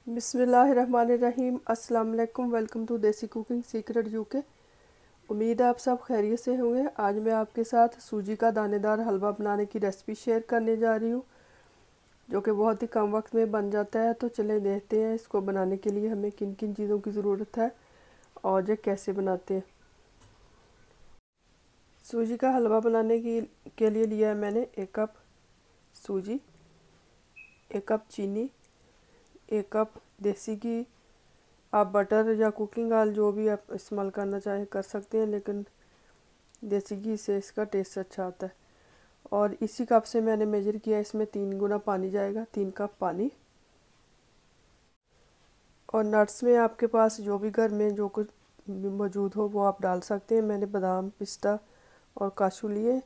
बिस्मिल्लाहिर्रहमानिर्रहीम। अस्सलाम वालेकुम। वेलकम टू देसी कुकिंग सीक्रेट यूके। उम्मीद है आप सब खैरियत से होंगे। आज मैं आपके साथ सूजी का दानेदार हलवा बनाने की रेसिपी शेयर करने जा रही हूँ, जो कि बहुत ही कम वक्त में बन जाता है। तो चले देखते हैं इसको बनाने के लिए हमें किन किन चीज़ों की ज़रूरत है और ये कैसे बनाते हैं। सूजी का हलवा बनाने के लिए लिया है मैंने 1 कप सूजी, 1 कप चीनी, 1 कप देसी घी। आप बटर या कुकिंग ऑयल जो भी आप इस्तेमाल करना चाहें कर सकते हैं, लेकिन देसी घी से इसका टेस्ट अच्छा आता है। और इसी कप से मैंने मेजर किया, इसमें 3 गुना पानी जाएगा, 3 कप पानी। और नट्स में आपके पास जो भी घर में जो कुछ मौजूद हो वो आप डाल सकते हैं। मैंने बादाम, पिस्ता और काजू लिए,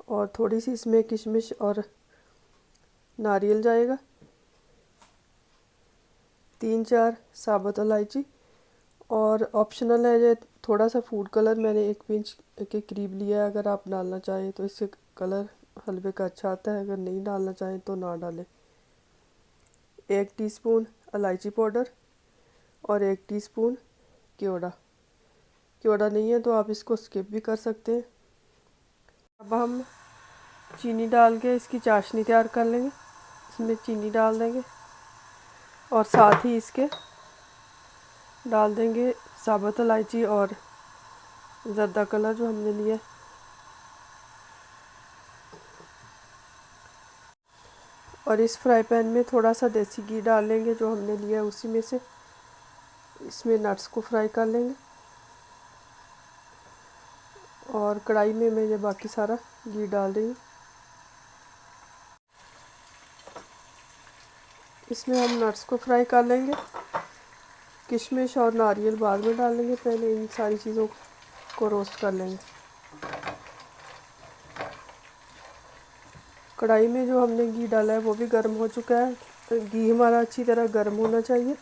और थोड़ी सी इसमें किशमिश और नारियल जाएगा, 3-4 साबुत इलायची। और ऑप्शनल है ये थोड़ा सा फूड कलर मैंने 1 पिंच के करीब लिया है। अगर आप डालना चाहें तो इससे कलर हलवे का अच्छा आता है, अगर नहीं डालना चाहें तो ना डालें। 1 टीस्पून इलायची पाउडर और 1 टीस्पून केवड़ा। केवड़ा नहीं है तो आप इसको स्किप भी कर सकते हैं। अब हम चीनी डाल के इसकी चाशनी तैयार कर लेंगे। इसमें चीनी डाल देंगे और साथ ही इसके डाल देंगे साबुत इलायची और ज़र्दा कलर जो हमने लिया। और इस फ्राई पैन में थोड़ा सा देसी घी डाल लेंगे जो हमने लिया है, उसी में से इसमें नट्स को फ्राई कर लेंगे। और कढ़ाई में मैं ये बाकी सारा घी डाल रही हूँ। इसमें हम नट्स को फ्राई कर लेंगे। किशमिश और नारियल बाद में डालेंगे, पहले इन सारी चीज़ों को रोस्ट कर लेंगे। कढ़ाई में जो हमने घी डाला है वो भी गर्म हो चुका है। तो घी हमारा अच्छी तरह गर्म होना चाहिए।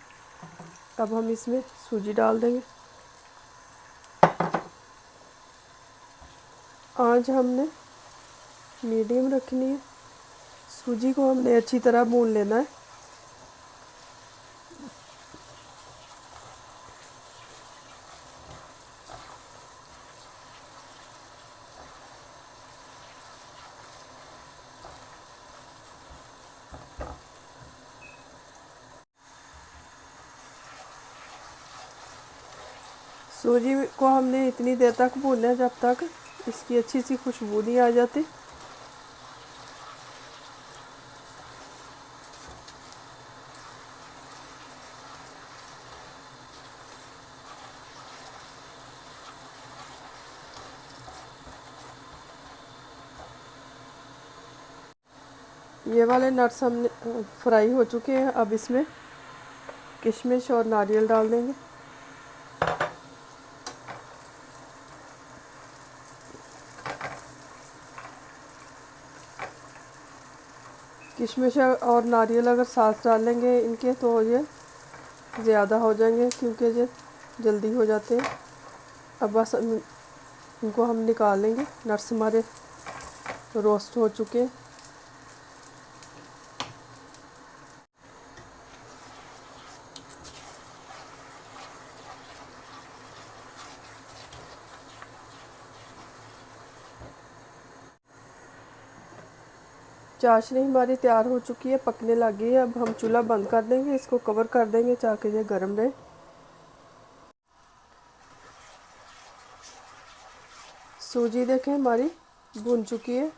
अब हम इसमें सूजी डाल देंगे। आंच हमने मीडियम रखनी है। सूजी को हमने अच्छी तरह भून लेना है। सूजी को हमने इतनी देर तक भूनना है जब तक इसकी अच्छी सी खुशबू नहीं आ जाती। ये वाले नट्स हमने फ्राई हो चुके हैं। अब इसमें किशमिश और नारियल डाल देंगे। किशमिश और नारियल अगर साथ डालेंगे इनके तो ये ज़्यादा हो जाएंगे, क्योंकि ये जल्दी हो जाते हैं। अब बस इनको हम निकाल लेंगे। नट्स हमारे रोस्ट हो चुके हैं। चाशनी हमारी तैयार हो चुकी है, पकने लगी है। अब हम चूल्हा बंद कर देंगे, इसको कवर कर देंगे ताकि ये गर्म रहे। सूजी देखें हमारी भुन चुकी है,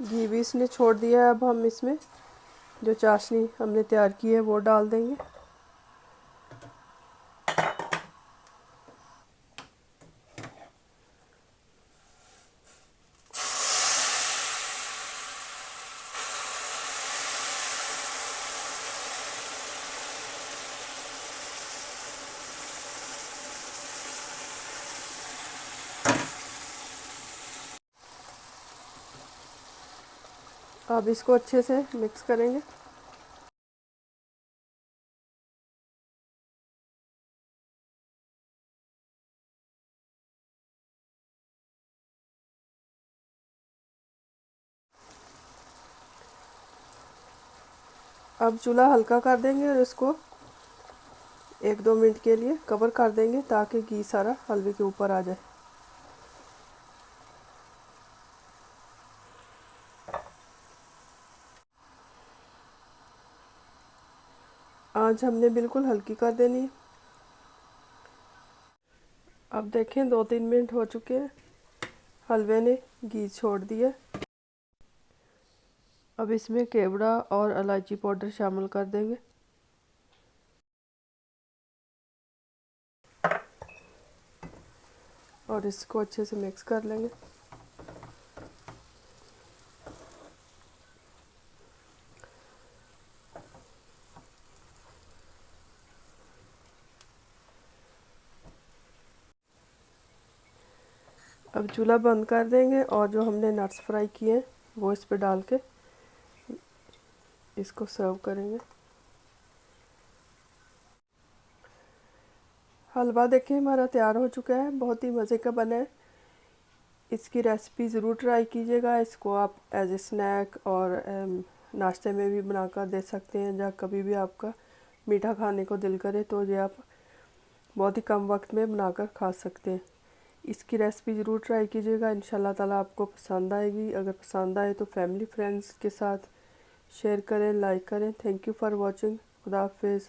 घी भी इसने छोड़ दिया है। अब हम इसमें जो चाशनी हमने तैयार की है वो डाल देंगे। अब इसको अच्छे से मिक्स करेंगे। अब चूल्हा हल्का कर देंगे और इसको 1-2 मिनट के लिए कवर कर देंगे ताकि घी सारा हलवे के ऊपर आ जाए। आंच हमने बिल्कुल हल्की कर देनी है। अब देखें 2-3 मिनट हो चुके हैं, हलवे ने घी छोड़ दिया। अब इसमें केवड़ा और इलायची पाउडर शामिल कर देंगे और इसको अच्छे से मिक्स कर लेंगे। अब चूल्हा बंद कर देंगे और जो हमने नट्स फ्राई किए हैं वो इस पे डाल के इसको सर्व करेंगे। हलवा देखिए हमारा तैयार हो चुका है, बहुत ही मज़े का बना है। इसकी रेसिपी ज़रूर ट्राई कीजिएगा। इसको आप एज ए स्नैक और नाश्ते में भी बनाकर दे सकते हैं, या कभी भी आपका मीठा खाने को दिल करे तो ये आप बहुत ही कम वक्त में बनाकर खा सकते हैं। इसकी रेसिपी ज़रूर ट्राई कीजिएगा, इंशाल्लाह ताला आपको पसंद आएगी। अगर पसंद आए तो फैमिली फ्रेंड्स के साथ शेयर करें, लाइक करें। Thank you for watching. खुदा हाफिज़।